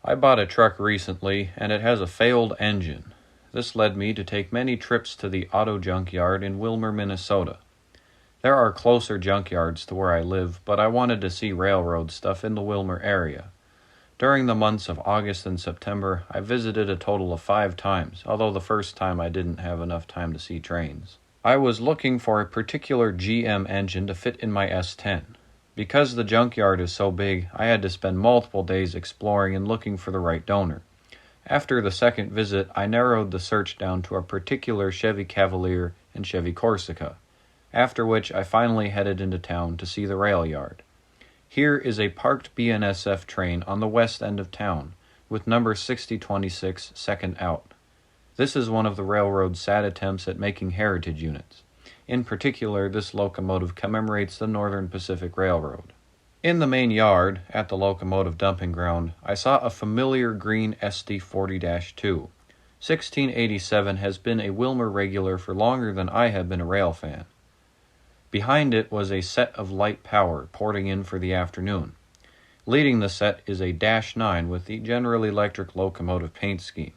I bought a truck recently, and it has a failed engine. This led me to take many trips to the auto junkyard in Willmar, Minnesota. There are closer junkyards to where I live, but I wanted to see railroad stuff in the Willmar area. During the months of August and September, I visited a total of 5 times, although the first time I didn't have enough time to see trains. I was looking for a particular GM engine to fit in my S10. Because the junkyard is so big, I had to spend multiple days exploring and looking for the right donor. After the second visit, I narrowed the search down to a particular Chevy Cavalier and Chevy Corsica, after which I finally headed into town to see the rail yard. Here is a parked BNSF train on the west end of town, with number 6026 second out. This is one of the railroad's sad attempts at making heritage units. In particular, this locomotive commemorates the Northern Pacific Railroad. In the main yard, at the locomotive dumping ground, I saw a familiar green SD40-2. 1687 has been a Willmar regular for longer than I have been a rail fan. Behind it was a set of light power porting in for the afternoon. Leading the set is a Dash 9 with the General Electric locomotive paint scheme,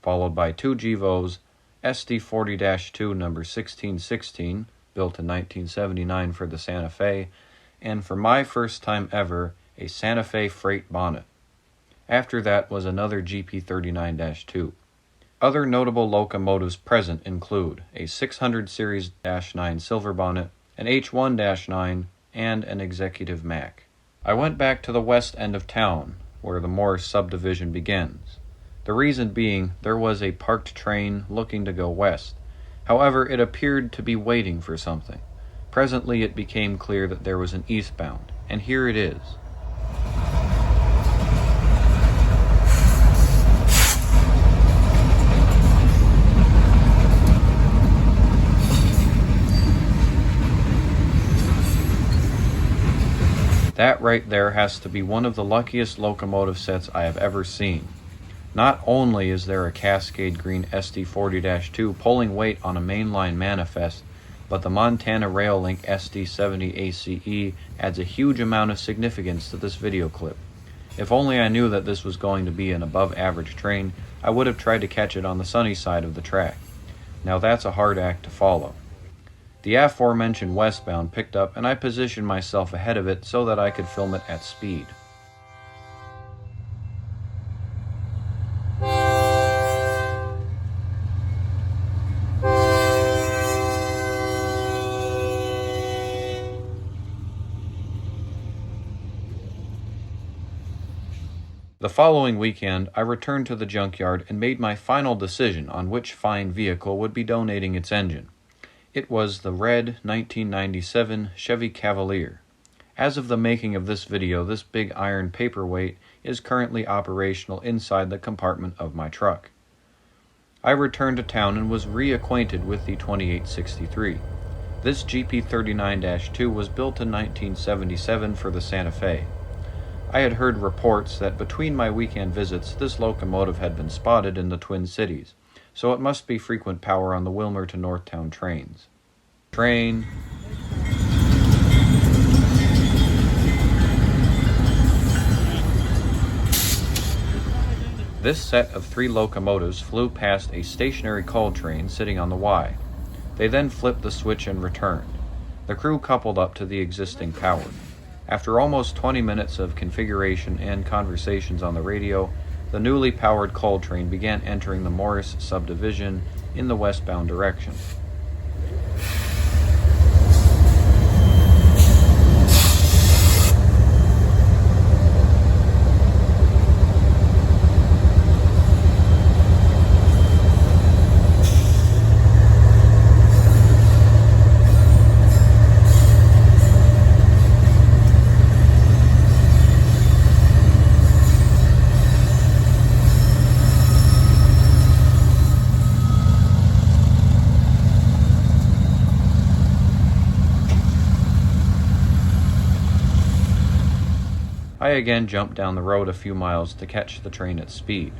followed by 2 GEVOs, SD40-2 number 1616, built in 1979 for the Santa Fe, and for my first time ever, a Santa Fe freight bonnet. After that was another GP39-2. Other notable locomotives present include a 600 series -9 silver bonnet, an H1-9, and an executive Mac. I went back to the west end of town, where the Morris subdivision begins. The reason being, there was a parked train looking to go west. However, it appeared to be waiting for something. Presently it became clear that there was an eastbound, and here it is. That right there has to be one of the luckiest locomotive sets I have ever seen. Not only is there a Cascade Green SD40-2 pulling weight on a mainline manifest, but the Montana Rail Link SD70 ACE adds a huge amount of significance to this video clip. If only I knew that this was going to be an above-average train, I would have tried to catch it on the sunny side of the track. Now that's a hard act to follow. The aforementioned westbound picked up, and I positioned myself ahead of it so that I could film it at speed. The following weekend, I returned to the junkyard and made my final decision on which fine vehicle would be donating its engine. It was the red 1997 Chevy Cavalier. As of the making of this video, this big iron paperweight is currently operational inside the compartment of my truck. I returned to town and was reacquainted with the 2863. This GP39-2 was built in 1977 for the Santa Fe. I had heard reports that between my weekend visits, this locomotive had been spotted in the Twin Cities, so it must be frequent power on the Willmar to Northtown trains. Train. This set of 3 locomotives flew past a stationary coal train sitting on the Y. They then flipped the switch and returned. The crew coupled up to the existing power. After almost 20 minutes of configuration and conversations on the radio, the newly powered coal train began entering the Morris subdivision in the westbound direction. I again jumped down the road a few miles to catch the train at speed.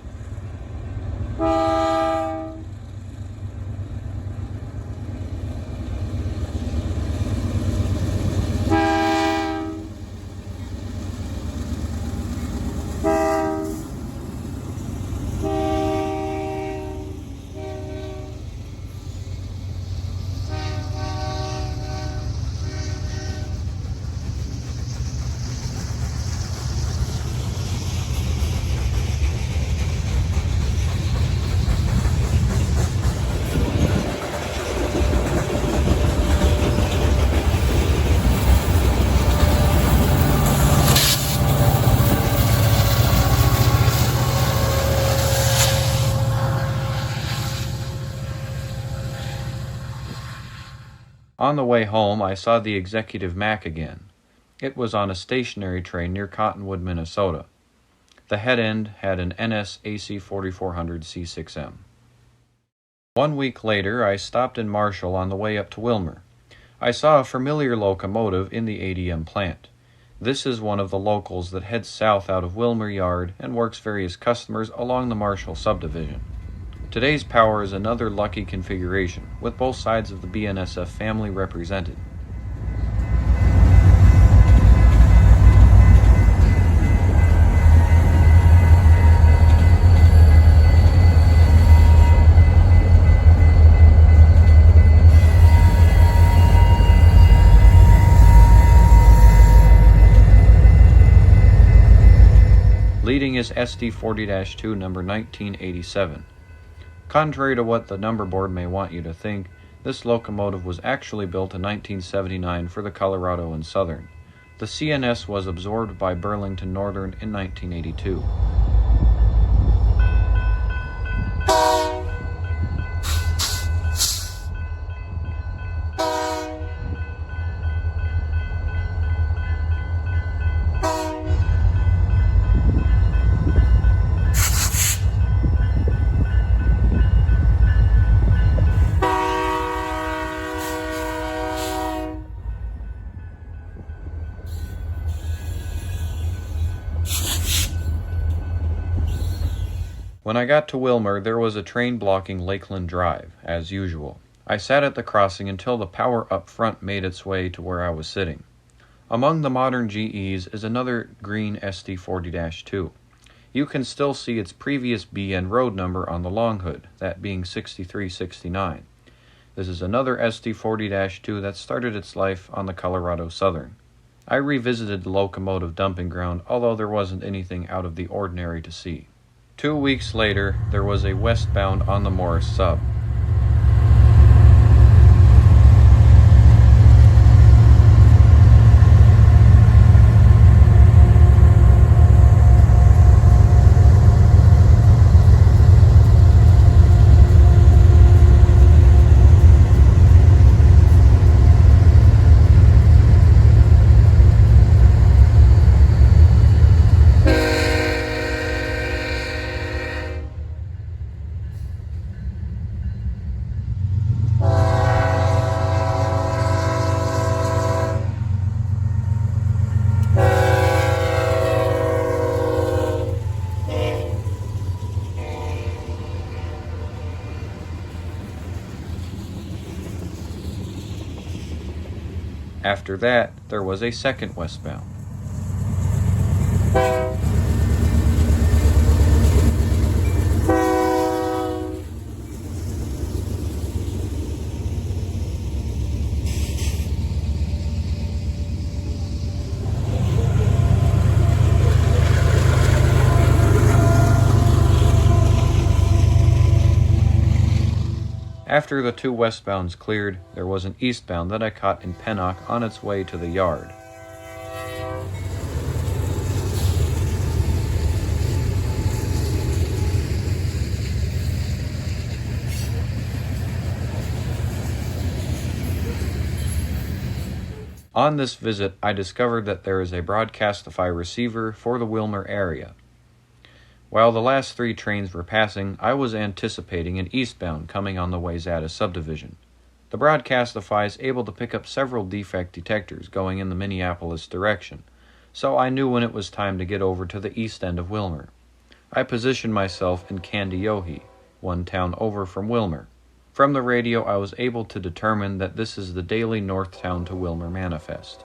On the way home, I saw the Executive Mac again. It was on a stationary train near Cottonwood, Minnesota. The head end had an NS AC 4400 C6M. 1 week later, I stopped in Marshall on the way up to Willmar. I saw a familiar locomotive in the ADM plant. This is one of the locals that heads south out of Willmar Yard and works various customers along the Marshall subdivision. Today's power is another lucky configuration, with both sides of the BNSF family represented. Leading is SD40-2 number 1987. Contrary to what the number board may want you to think, this locomotive was actually built in 1979 for the Colorado and Southern. The CNS was absorbed by Burlington Northern in 1982. When I got to Willmar, there was a train blocking Lakeland Drive, as usual. I sat at the crossing until the power up front made its way to where I was sitting. Among the modern GEs is another green SD40-2. You can still see its previous BN road number on the long hood, that being 6369. This is another SD40-2 that started its life on the Colorado Southern. I revisited the locomotive dumping ground, although there wasn't anything out of the ordinary to see. 2 weeks later, there was a westbound on the Morris sub. After that, there was a second westbound. After the 2 westbounds cleared, there was an eastbound that I caught in Pennock on its way to the yard. On this visit, I discovered that there is a Broadcastify receiver for the Willmar area. While the last 3 trains were passing, I was anticipating an eastbound coming on the Wayzata subdivision. The Broadcastify is able to pick up several defect detectors going in the Minneapolis direction, so I knew when it was time to get over to the east end of Willmar. I positioned myself in Candiyohi, 1 town over from Willmar. From the radio, I was able to determine that this is the daily Northtown to Willmar manifest.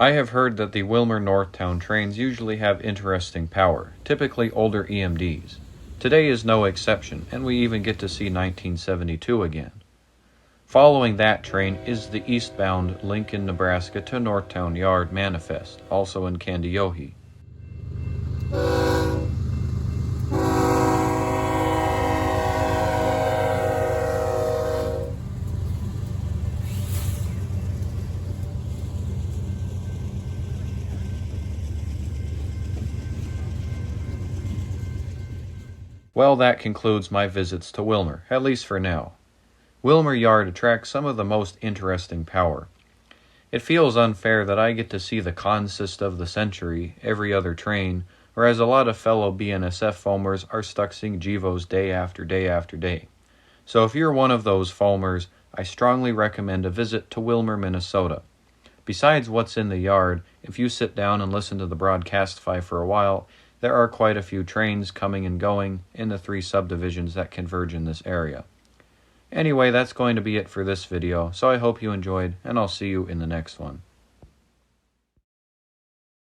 I have heard that the Willmar Northtown trains usually have interesting power, typically older EMDs. Today is no exception, and we even get to see 1972 again. Following that train is the eastbound Lincoln, Nebraska to Northtown Yard manifest, also in Candiyohi. Well, that concludes my visits to Willmar, at least for now. Willmar Yard attracts some of the most interesting power. It feels unfair that I get to see the consist of the century every other train, whereas a lot of fellow BNSF foamers are stuck seeing GEVOs day after day after day. So if you're one of those foamers, I strongly recommend a visit to Willmar, Minnesota. Besides what's in the yard, if you sit down and listen to the broadcastify for a while, there are quite a few trains coming and going in the 3 subdivisions that converge in this area. Anyway, that's going to be it for this video, so I hope you enjoyed, and I'll see you in the next one.